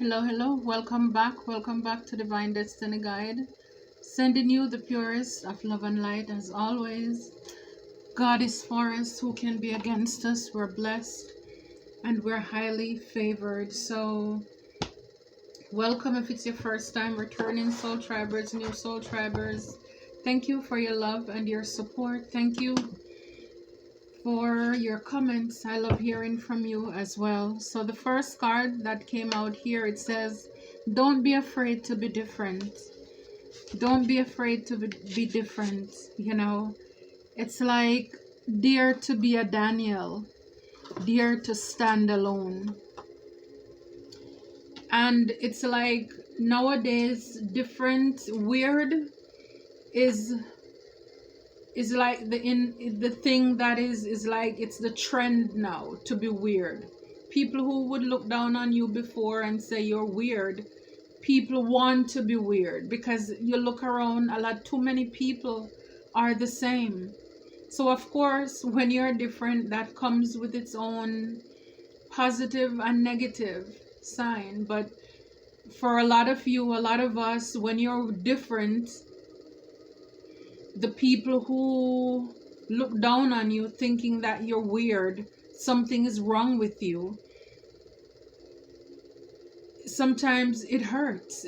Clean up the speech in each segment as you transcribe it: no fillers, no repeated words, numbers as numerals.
Hello, welcome back to Divine Destiny Guide, sending you the purest of love and light as always. God is for us, who can be against us? We're blessed and we're highly favored. So, welcome if it's your first time returning Soul Tribers, new Soul Tribers. Thank you for your love and your support. Thank you for your comments. I love hearing from you as well. So the first card that came out here, it says, don't be afraid to be different. Don't be afraid to be different. You know, it's like dare to be a Daniel, dare to stand alone. And it's like nowadays weird is like the thing that is like it's the trend now to be weird. People who would look down on you before and say you're weird, people want to be weird because you look around, too many people are the same. So of course when you're different, that comes with its own positive and negative sign. But for a lot of us, when you're different, the people who look down on you thinking that you're weird, something is wrong with you, sometimes it hurts.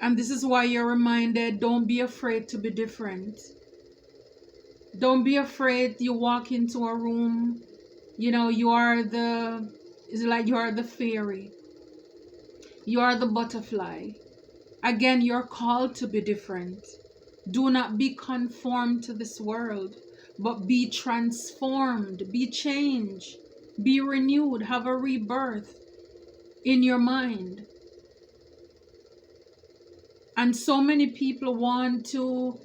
And this is why you're reminded, don't be afraid to be different. Don't be afraid. You walk into a room, you know, it's like you are the fairy, you are the butterfly. Again, you're called to be different. Do not be conformed to this world, but be transformed, be changed, be renewed, have a rebirth in your mind. And so many people want to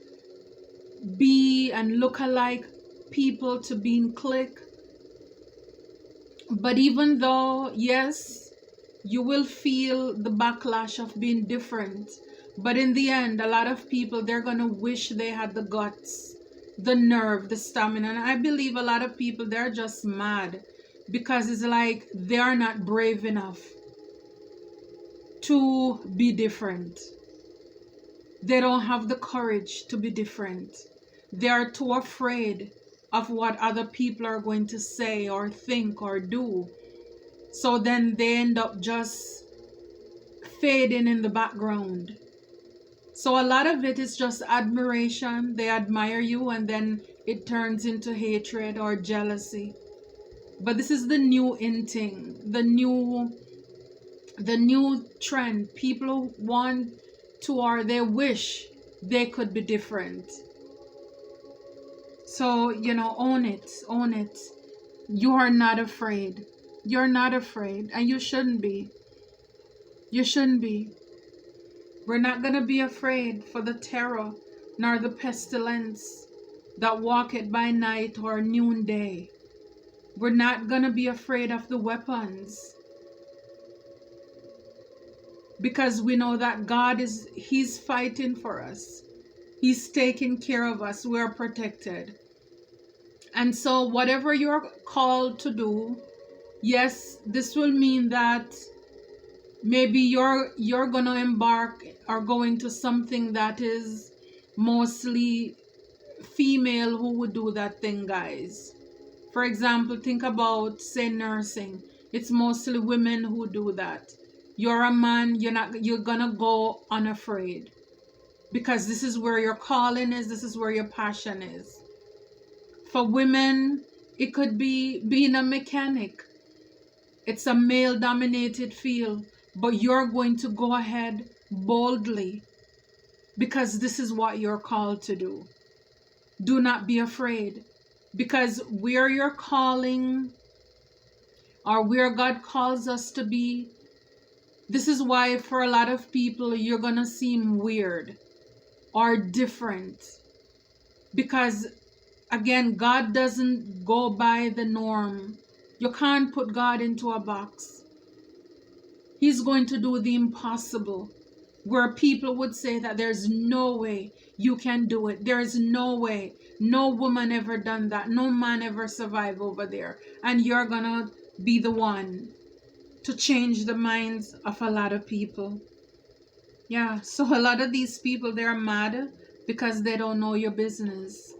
be and look alike people to be in clique. But even though, yes, you will feel the backlash of being different, but in the end, a lot of people, they're going to wish they had the guts, the nerve, the stamina. And I believe a lot of people, they're just mad because it's like they are not brave enough to be different. They don't have the courage to be different. They are too afraid of what other people are going to say or think or do. So then they end up just fading in the background. So a lot of it is just admiration. They admire you and then it turns into hatred or jealousy. But this is the new in thing, the new trend. People want to, or they wish they could be different. So, you know, own it. You are not afraid. You're not afraid, and you shouldn't be. You shouldn't be. We're not going to be afraid for the terror, nor the pestilence that walketh by night or noonday. We're not going to be afraid of the weapons. Because we know that God He's fighting for us. He's taking care of us. We're protected. And so whatever you're called to do, yes, this will mean that maybe you're going to embark or go into something that is mostly female who would do that thing, guys. For example, think about, say, nursing. It's mostly women who do that. You're a man, you're going to go unafraid. Because this is where your calling is, this is where your passion is. For women, it could be being a mechanic. It's a male-dominated field. But you're going to go ahead boldly because this is what you're called to do. Do not be afraid, because where you're calling or where God calls us to be, this is why for a lot of people you're going to seem weird or different. Because again, God doesn't go by the norm. You can't put God into a box. He's going to do the impossible, where people would say that there's no way you can do it. There is no way. No woman ever done that. No man ever survived over there. And you're going to be the one. to change the minds of a lot of people. Yeah, so a lot of these people, they're mad because they don't know your business.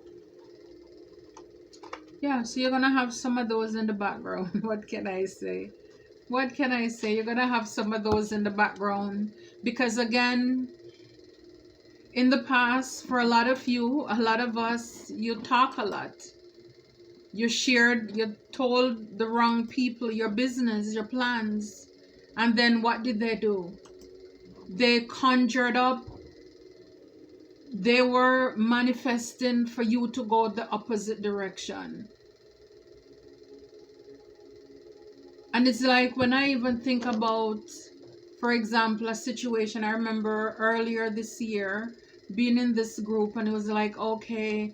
Yeah, so you're gonna have some of those in the background. What can I say? What can I say? You're gonna have some of those in the background because, again, in the past, for a lot of you, a lot of us, you talk a lot. You told the wrong people your business, your plans, and then what did they do? They conjured up, they were manifesting for you to go the opposite direction. And it's like, when I even think about, for example, a situation I remember earlier this year, being in this group, and it was like, okay,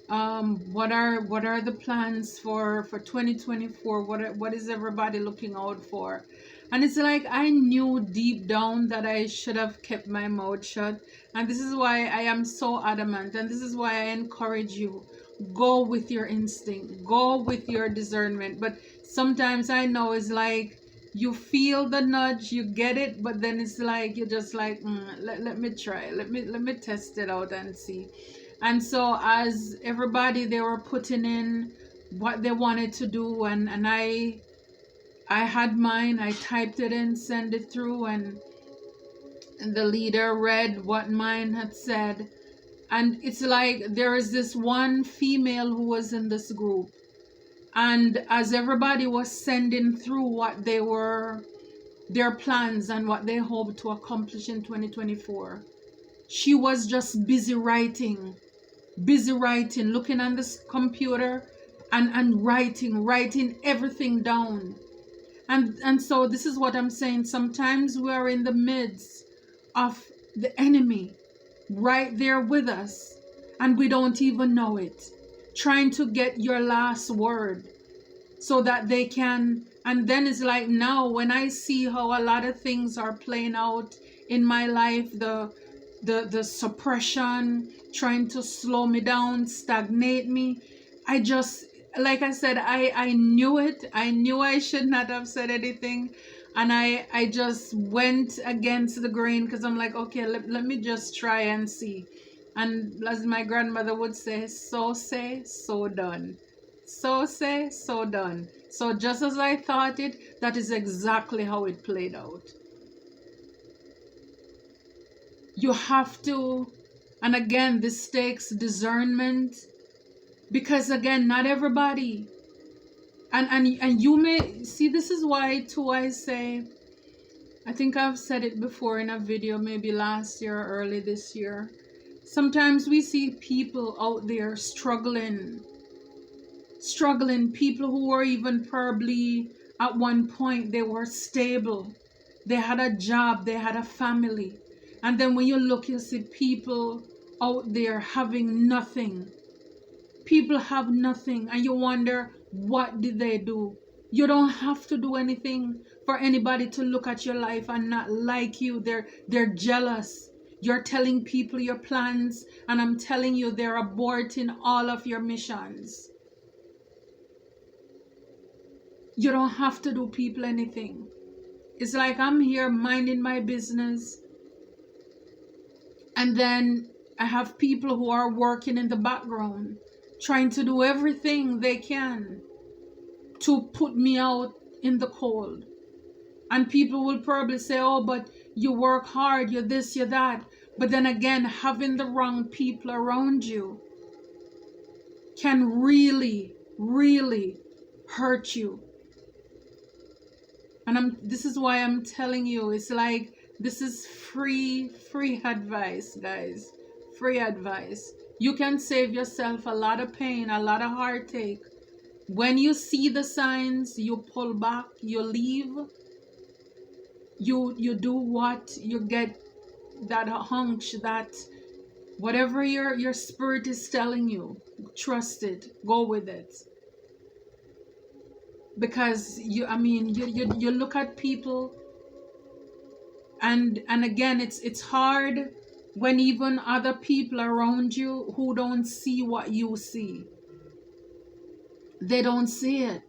what are the plans for 2024? What is everybody looking out for? And it's like, I knew deep down that I should have kept my mouth shut. And this is why I am so adamant, and this is why I encourage you, go with your instinct, go with your discernment. But sometimes I know it's like, you feel the nudge, you get it, but then it's like, you're just like, let me try, let me test it out and see. And so as everybody, they were putting in what they wanted to do, and I had mine, I typed it in, sent it through, and the leader read what mine had said. And it's like, there is this one female who was in this group, and as everybody was sending through what they were, their plans and what they hoped to accomplish in 2024, she was just busy writing, looking on this computer, and writing everything down. And so this is what I'm saying. Sometimes we are in the midst of the enemy right there with us, and we don't even know it, trying to get your last word so that they can. And then it's like, now when I see how a lot of things are playing out in my life, the suppression trying to slow me down, stagnate me, I just, like I said, I knew it. I knew I should not have said anything, and I just went against the grain, because I'm like, okay, let me just try and see. And as my grandmother would say, so say, so done. So say, so done. So just as I thought it, that is exactly how it played out. You have to, and again, this takes discernment, because again, not everybody, and you may see, this is why too I say, I think I've said it before in a video, maybe last year or early this year, sometimes we see people out there struggling, people who were even probably at one point, they were stable, they had a job, they had a family, and then when you look, you see people out there having nothing. People have nothing, and you wonder, what did they do? You don't have to do anything for anybody to look at your life and not like you. They're jealous. You're telling people your plans, and I'm telling you, they're aborting all of your missions. You don't have to do people anything. It's like, I'm here minding my business, and then I have people who are working in the background, trying to do everything they can to put me out in the cold. And people will probably say, oh, but you work hard, you're this, you're that. But then again, having the wrong people around you can really, really hurt you. And this is why I'm telling you, it's like, this is free advice, guys. Free advice. You can save yourself a lot of pain, a lot of heartache. When you see the signs, you pull back, you leave, you do what, you get that hunch, that whatever your spirit is telling you, trust it, go with it. Because you look at people, and again, it's hard when even other people around you who don't see what you see, they don't see it.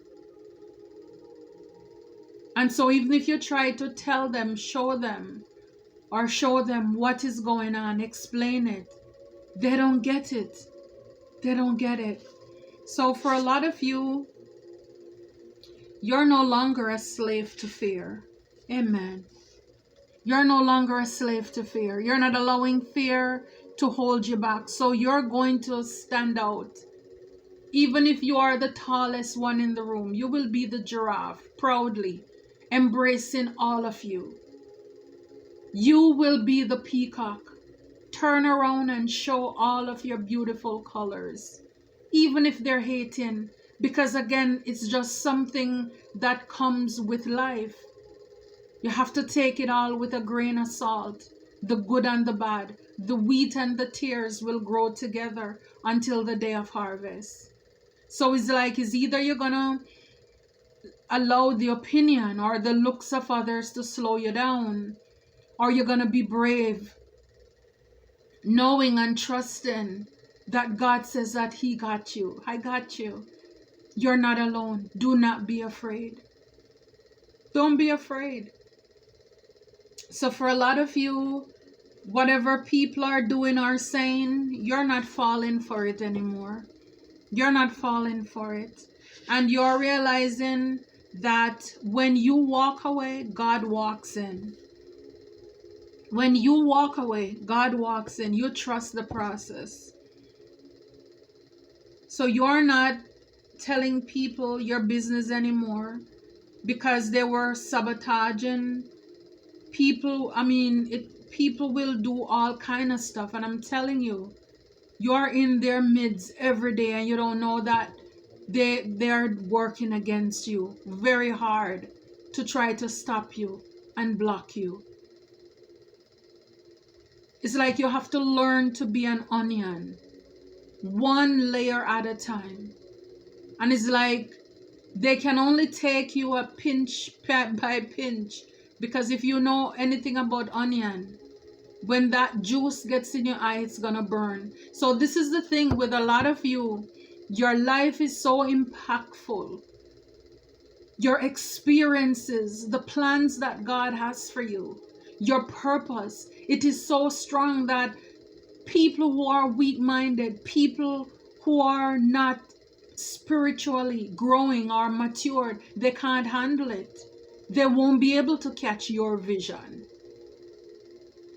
And so even if you try to tell them, show them what is going on, explain it, they don't get it. They don't get it. So for a lot of you, you're no longer a slave to fear. Amen. You're no longer a slave to fear. You're not allowing fear to hold you back. So you're going to stand out. Even if you are the tallest one in the room, you will be the giraffe, proudly embracing all of you. You will be the peacock. Turn around and show all of your beautiful colors, even if they're hating, because again, it's just something that comes with life. You have to take it all with a grain of salt, the good and the bad. The wheat and the tares will grow together until the day of harvest. So it's like, it's either you're gonna allow the opinion or the looks of others to slow you down, or you're gonna be brave, knowing and trusting that God says that He got you. I got you. You're not alone. Do not be afraid. Don't be afraid. So for a lot of you, whatever people are doing or saying, you're not falling for it anymore. You're not falling for it. And you're realizing that when you walk away, God walks in. When you walk away, God walks in. You trust the process. So you're not telling people your business anymore because they were sabotaging people. I mean, people will do all kind of stuff, and I'm telling you, you're in their midst every day and you don't know that they're working against you very hard to try to stop you and block you. It's like you have to learn to be an onion, one layer at a time. And it's like they can only take you a pinch by pinch, because if you know anything about onion, when that juice gets in your eye, it's gonna burn. So this is the thing with a lot of you. Your life is so impactful. Your experiences, the plans that God has for you, your purpose, it is so strong that people who are weak-minded, people who are not spiritually growing or matured, they can't handle it. They won't be able to catch your vision.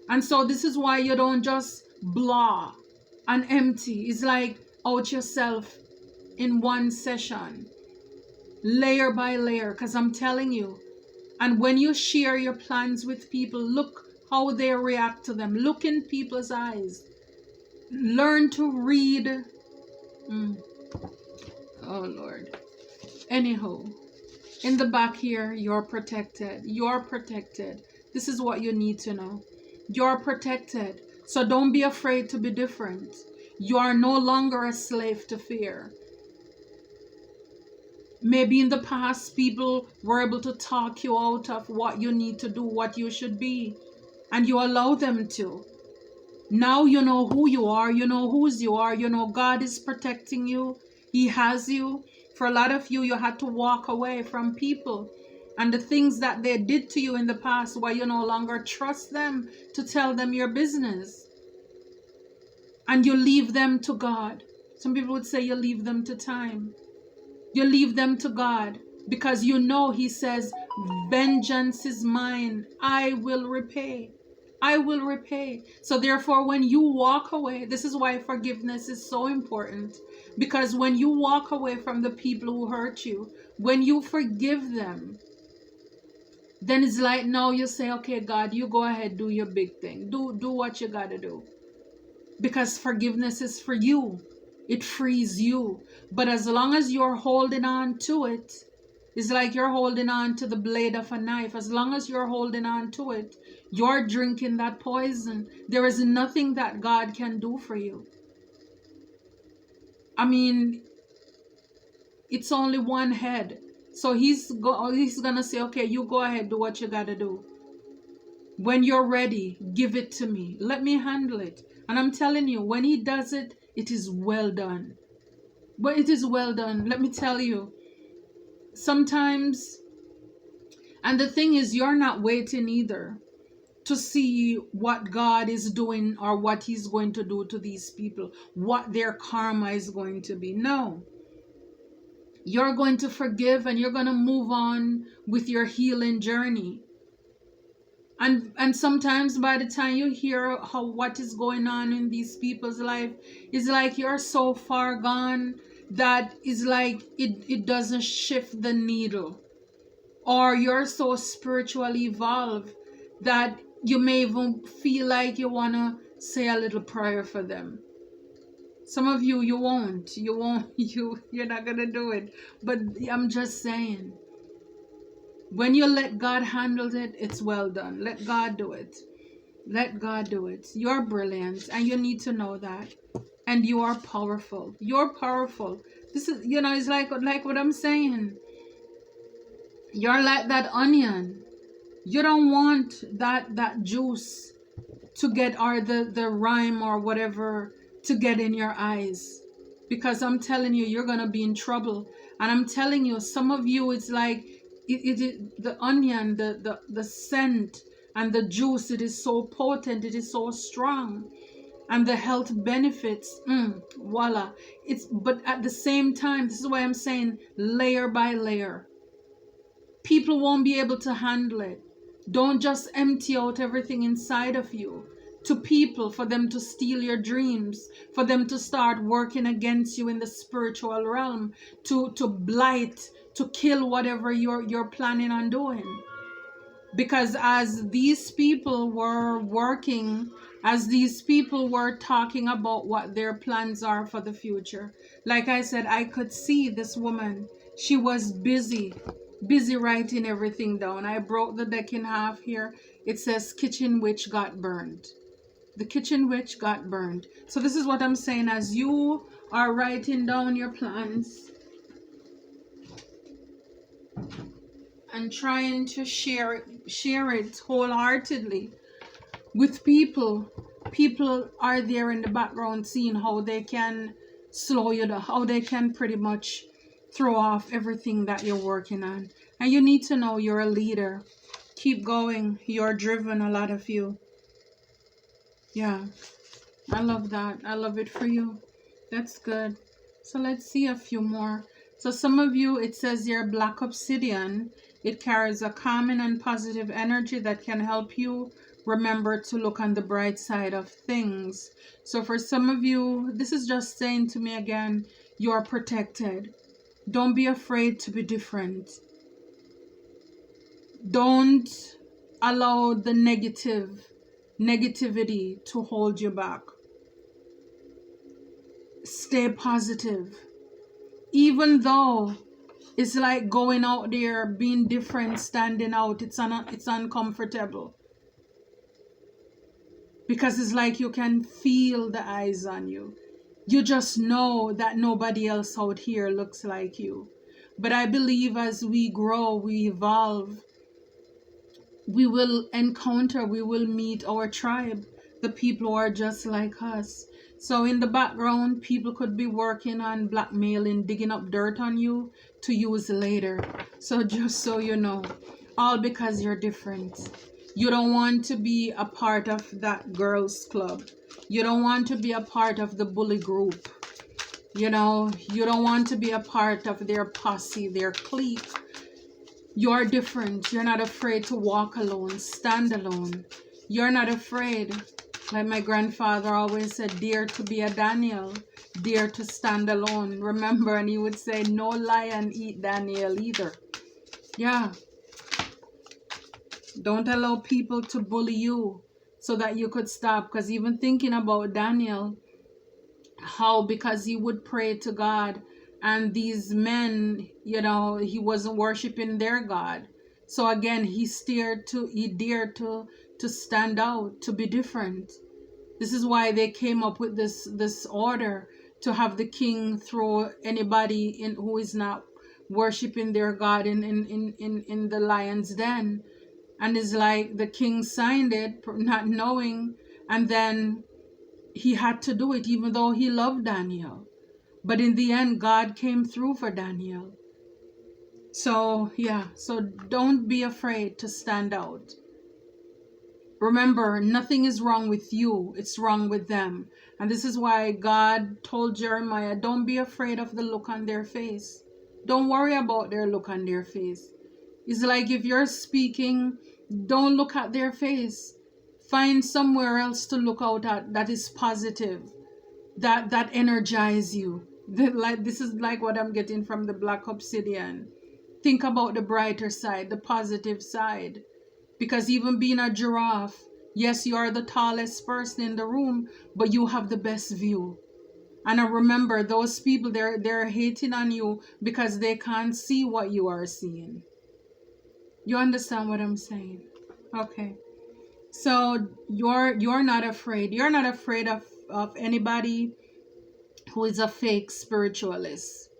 And so this is why you don't just blah and empty. It's like out yourself in one session, layer by layer, because I'm telling you. And when you share your plans with people, look how they react to them. Look in people's eyes. Learn to read. Oh Lord. Anyhow, in the back here, you're protected. You're protected. This is what you need to know. You're protected. So don't be afraid to be different. You are no longer a slave to fear. Maybe in the past, people were able to talk you out of what you need to do, what you should be, and you allow them to. Now you know who you are, you know whose you are, you know God is protecting you. He has you. For a lot of you, you had to walk away from people and the things that they did to you in the past, where you no longer trust them to tell them your business. And you leave them to God. Some people would say you leave them to time. You leave them to God, because you know He says, vengeance is mine, I will repay. I will repay. So therefore, when you walk away, this is why forgiveness is so important. Because when you walk away from the people who hurt you, when you forgive them, then it's like now you say, okay, God, you go ahead, do your big thing. Do what you got to do. Because forgiveness is for you. It frees you. But as long as you're holding on to it, it's like you're holding on to the blade of a knife. As long as you're holding on to it, you're drinking that poison. There is nothing that God can do for you. I mean, it's only one head. So he's gonna say, okay, you go ahead, do what you gotta do. When you're ready, give it to me. Let me handle it. And I'm telling you, when He does it, it is well done. But it is well done. Let me tell you, sometimes, And the thing is, you're not waiting either to see what God is doing or what he's going to do to these people, what their karma is going to be. No. You're going to forgive and you're going to move on with your healing journey. And sometimes by the time you hear what is going on in these people's life, it's like you're so far gone that it's like it doesn't shift the needle. Or you're so spiritually evolved that you may even feel like you want to say a little prayer for them. Some of you, you're not going to do it. But I'm just saying, when you let God handle it, it's well done. Let God do it. Let God do it. You're brilliant, and you need to know that. And you are powerful. You're powerful. This is, it's like what I'm saying. You're like that onion. You don't want that juice to get, or the rime or whatever to get in your eyes, because I'm telling you, you're gonna be in trouble. And I'm telling you, some of you, it's like the onion, the scent and the juice, it is so potent, it is so strong, and the health benefits, voila. But at the same time, this is why I'm saying layer by layer. People won't be able to handle it. Don't just empty out everything inside of you to people for them to steal your dreams, for them to start working against you in the spiritual realm, to blight, to kill whatever you're planning on doing. Because as these people were working, as these people were talking about what their plans are for the future, like I said, I could see this woman. She was busy writing everything down. I broke the deck in half here. It says kitchen witch got burned. The kitchen witch got burned. So this is what I'm saying. As you are writing down your plans and trying to share it wholeheartedly with people, people are there in the background seeing how they can slow you down, how they can pretty much throw off everything that you're working on. And you need to know you're a leader. Keep going. You're driven, a lot of you. Yeah, I love that. I love it for you. That's good. So let's see a few more. So some of you, it says your black obsidian. It carries a calming and positive energy that can help you remember to look on the bright side of things. So for some of you, this is just saying to me again, you are protected. Don't be afraid to be different. Don't allow the negativity to hold you back. Stay positive. Even though it's like going out there, being different, standing out, it's uncomfortable. Because it's like you can feel the eyes on you. You just know that nobody else out here looks like you. But I believe as we grow, we evolve, we will meet our tribe, the people who are just like us. So in the background, people could be working on blackmailing, digging up dirt on you to use later. So just so you know, all because you're different. You don't want to be a part of that girls' club. You don't want to be a part of the bully group. You don't want to be a part of their posse, their clique. You're different. You're not afraid to walk alone, stand alone. You're not afraid. Like my grandfather always said, dare to be a Daniel, dare to stand alone. Remember, and he would say, no lion eat Daniel either. Yeah. Don't allow people to bully you so that you could stop. Because even thinking about Daniel, because he would pray to God, and these men, he wasn't worshiping their God. So again, he dared to stand out, to be different. This is why they came up with this order to have the king throw anybody in who is not worshiping their God in the lion's den. And it's like the king signed it, not knowing, and then he had to do it even though he loved Daniel. But in the end, God came through for Daniel. So yeah, so don't be afraid to stand out. Remember, nothing is wrong with you, it's wrong with them. And this is why God told Jeremiah, don't be afraid of the look on their face. Don't worry about their look on their face. It's like if you're speaking, don't look at their face. Find somewhere else to look out at that is positive, that energize you. Like this is like what I'm getting from the black obsidian. Think about the brighter side, the positive side. Because even being a giraffe, yes, you are the tallest person in the room, but you have the best view. And I remember those people, they're hating on you because they can't see what you are seeing. You understand what I'm saying? Okay. So you're not afraid. You're not afraid of anybody who is a fake spiritualist.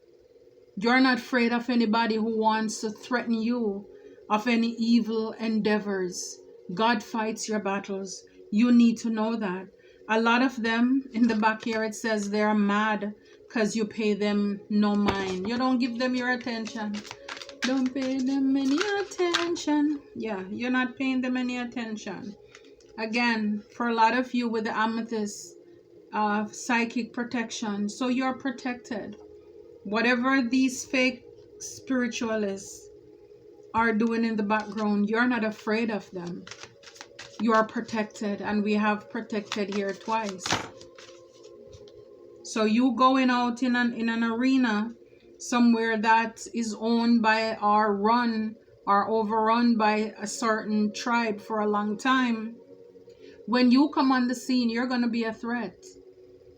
You're not afraid of anybody who wants to threaten you, of any evil endeavors. God fights your battles. You need to know that. A lot of them in the back here, it says they're mad because you pay them no mind. You don't give them your attention. Don't pay them any attention. Yeah, you're not paying them any attention. Again, for a lot of you with the amethyst, psychic protection. So you're protected. Whatever these fake spiritualists are doing in the background, you're not afraid of them. You are protected, and we have protected here twice. So you going out in an arena somewhere that is owned by or run or overrun by a certain tribe for a long time, when you come on the scene, you're going to be a threat.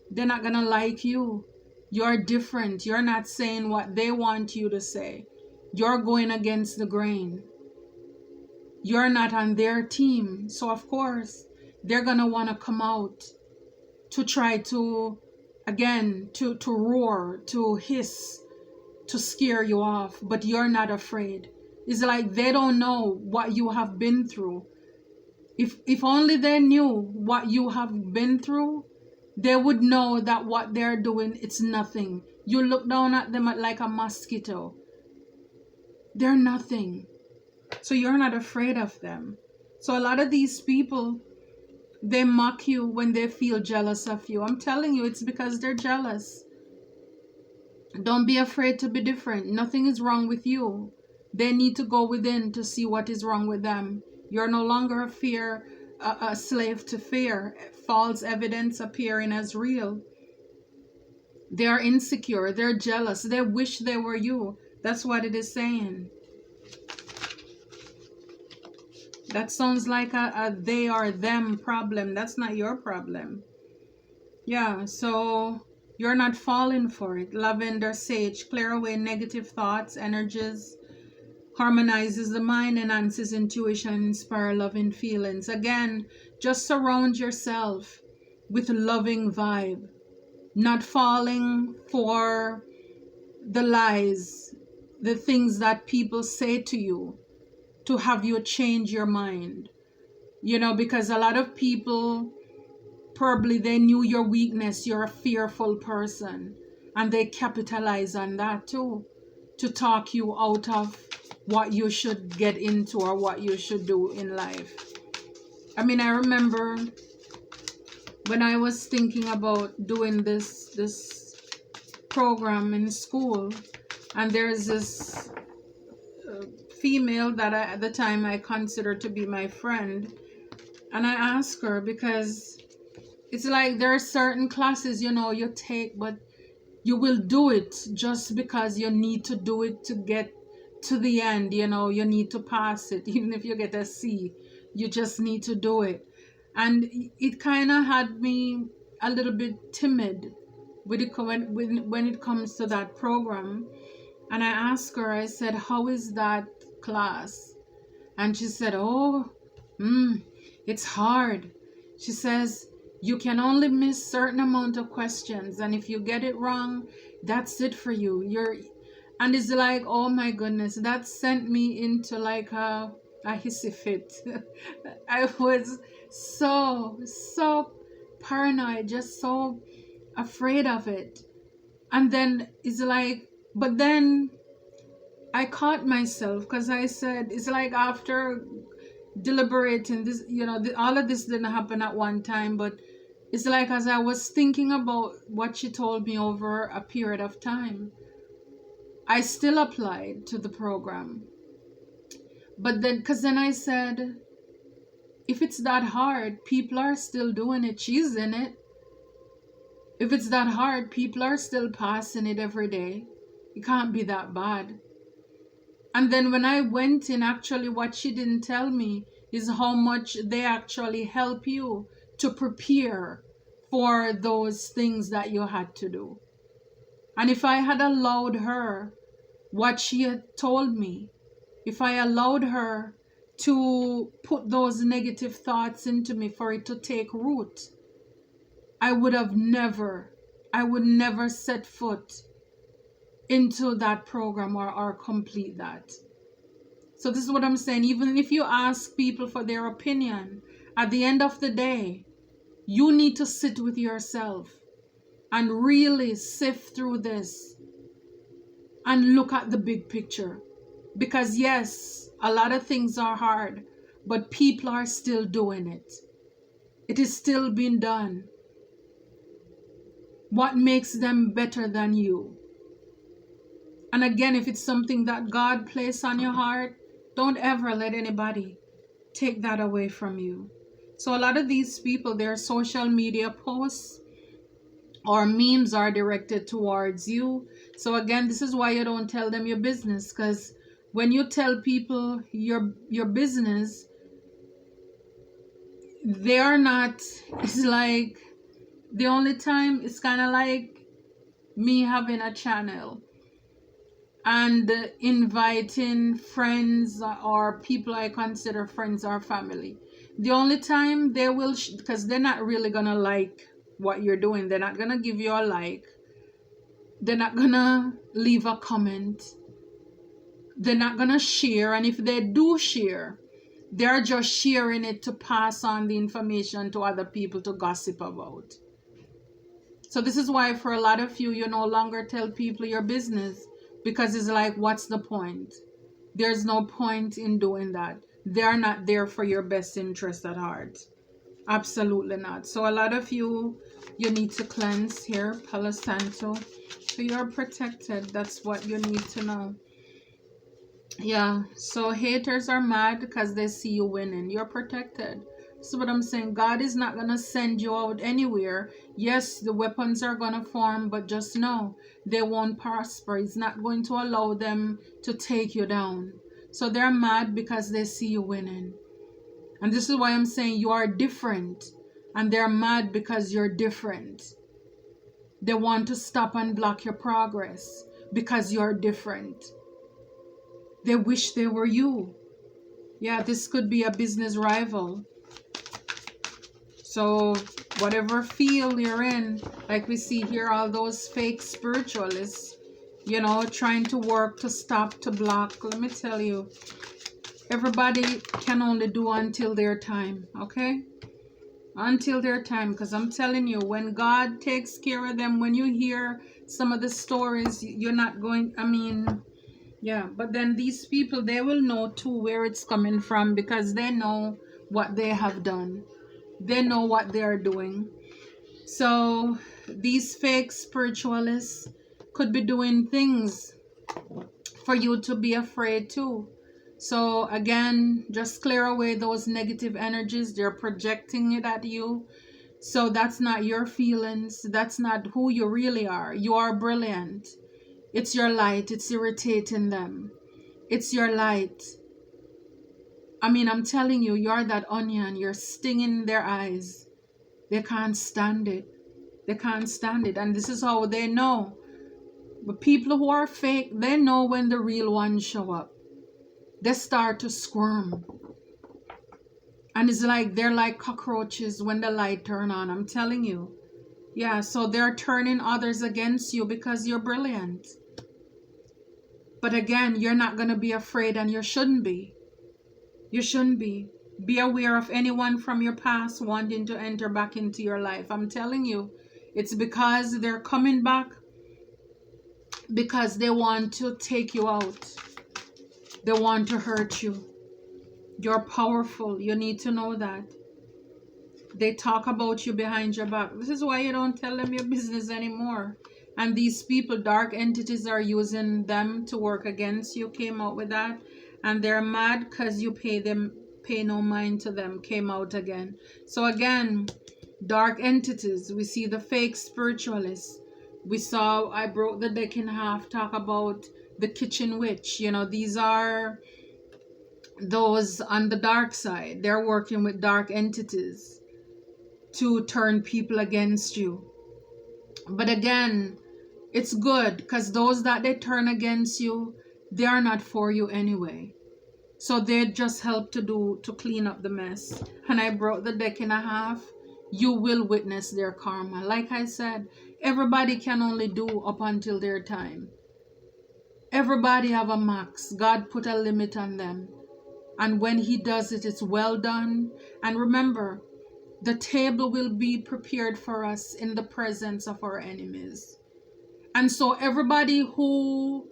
They're not going to like you. You're different. You're not saying what they want you to say. You're going against the grain. You're not on their team. So of course, they're going to want to come out to try to, again, to roar, to hiss, to scare you off. But you're not afraid. It's like they don't know what you have been through. If only they knew what you have been through, they would know that what they're doing, it's nothing. You look down at them like a mosquito. They're nothing. So you're not afraid of them. So a lot of these people, they mock you when they feel jealous of you. I'm telling you, it's because they're jealous. Don't be afraid to be different. Nothing is wrong with you. They need to go within to see what is wrong with them. You're no longer a slave to fear. False evidence appearing as real. They are insecure. They're jealous. They wish they were you. That's what it is saying. That sounds like a they or them problem. That's not your problem. Yeah, so you're not falling for it. Lavender sage, clear away negative thoughts, energies, harmonizes the mind, enhances intuition, inspire loving feelings. Again, just surround yourself with a loving vibe, not falling for the lies, the things that people say to you to have you change your mind. You know, because a lot of people, probably they knew your weakness, you're a fearful person, and they capitalize on that too, to talk you out of what you should get into or what you should do in life. I mean, I remember when I was thinking about doing this program in school, and there's this female that at the time I considered to be my friend, and I asked her, because it's like there are certain classes, you know, you take, but you will do it just because you need to do it to get to the end. You know, you need to pass it. Even if you get a C, you just need to do it. And it kind of had me a little bit timid with it when it comes to that program. And I asked her, I said, how is that class? And she said, oh, it's hard. She says, you can only miss certain amount of questions, and if you get it wrong, that's it for you. And it's like, oh my goodness, that sent me into like a hissy fit. I was so paranoid, just so afraid of it. And then it's like, but then I caught myself because I said, it's like after deliberating this, all of this didn't happen at one time, but it's like as I was thinking about what she told me over a period of time, I still applied to the program. But then, because then I said, if it's that hard, people are still doing it. She's in it. If it's that hard, people are still passing it every day. It can't be that bad. And then when I went in, actually, what she didn't tell me is how much they actually help you to prepare for those things that you had to do. And if I had allowed her what she had told me, if I allowed her to put those negative thoughts into me for it to take root, I would never set foot into that program or complete that. So this is what I'm saying. Even if you ask people for their opinion, at the end of the day, you need to sit with yourself and really sift through this and look at the big picture. Because yes, a lot of things are hard, but people are still doing it. It is still being done. What makes them better than you? And again, if it's something that God placed on your heart, don't ever let anybody take that away from you. So a lot of these people, their social media posts or memes are directed towards you. So again, this is why you don't tell them your business, because when you tell people your business, they are not, it's like the only time, it's kind of like me having a channel and inviting friends or people I consider friends or family. The only time they will, because they're not really gonna like what you're doing, they're not gonna give you a like, they're not gonna leave a comment, they're not gonna share, and if they do share, they're just sharing it to pass on the information to other people to gossip about. So this is why for a lot of you, you no longer tell people your business, because it's like, what's the point? There's no point in doing that. They're not there for your best interest at heart. Absolutely not. So a lot of you need to cleanse here, Palo Santo. So you're protected. That's what you need to know. Yeah, so haters are mad because they see you winning. You're protected. So what I'm saying, God is not going to send you out anywhere. Yes, the weapons are going to form, but just know they won't prosper. He's not going to allow them to take you down. So they're mad because they see you winning. And this is why I'm saying you are different. And they're mad because you're different. They want to stop and block your progress because you're different. They wish they were you. Yeah, this could be a business rival. So whatever field you're in, like we see here, all those fake spiritualists, trying to work to stop, to block. Let me tell you, everybody can only do until their time, okay? Until their time, because I'm telling you, when God takes care of them, when you hear some of the stories, you're not going, yeah, but then these people, they will know too where it's coming from, because they know what they have done. They know what they are doing. So these fake spiritualists could be doing things for you to be afraid too. So again, just clear away those negative energies. They're projecting it at you. So that's not your feelings. That's not who you really are. You are brilliant. It's your light. It's irritating them. It's your light. I'm telling you, you're that onion. You're stinging their eyes. They can't stand it. They can't stand it. And this is how they know. But people who are fake, they know when the real ones show up. They start to squirm. And it's like they're like cockroaches when the light turn on. I'm telling you. Yeah, so they're turning others against you because you're brilliant. But again, you're not going to be afraid, and you shouldn't be. You shouldn't be. Be aware of anyone from your past wanting to enter back into your life. I'm telling you, it's because they're coming back because they want to take you out. They want to hurt you. You're powerful. You need to know that. They talk about you behind your back. This is why you don't tell them your business anymore. And these people, dark entities, are using them to work against you. Came out with that. And they're mad because you pay no mind to them. Came out again. So again, dark entities. We see the fake spiritualists. We saw, I broke the deck in half, talk about the kitchen witch. You know, these are those on the dark side. They're working with dark entities to turn people against you. But again, it's good because those that they turn against you, they are not for you anyway. So they just help to clean up the mess. And I brought the deck in a half. You will witness their karma. Like I said, everybody can only do up until their time. Everybody have a max. God put a limit on them. And when he does it, it's well done. And remember, the table will be prepared for us in the presence of our enemies. And so everybody who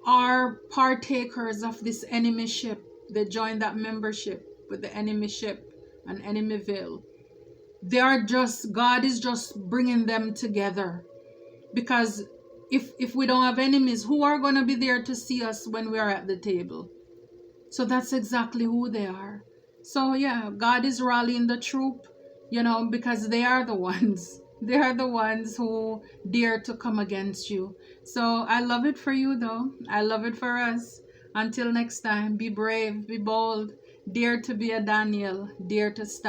are partakers of this enemy ship, they join that membership with the enemy ship and Enemyville. They are just, God is just bringing them together. Because if we don't have enemies, who are going to be there to see us when we are at the table? So that's exactly who they are. So yeah, God is rallying the troop, you know, because they are the ones. They are the ones who dare to come against you. So I love it for you though. I love it for us. Until next time, be brave, be bold, dare to be a Daniel, dare to stand.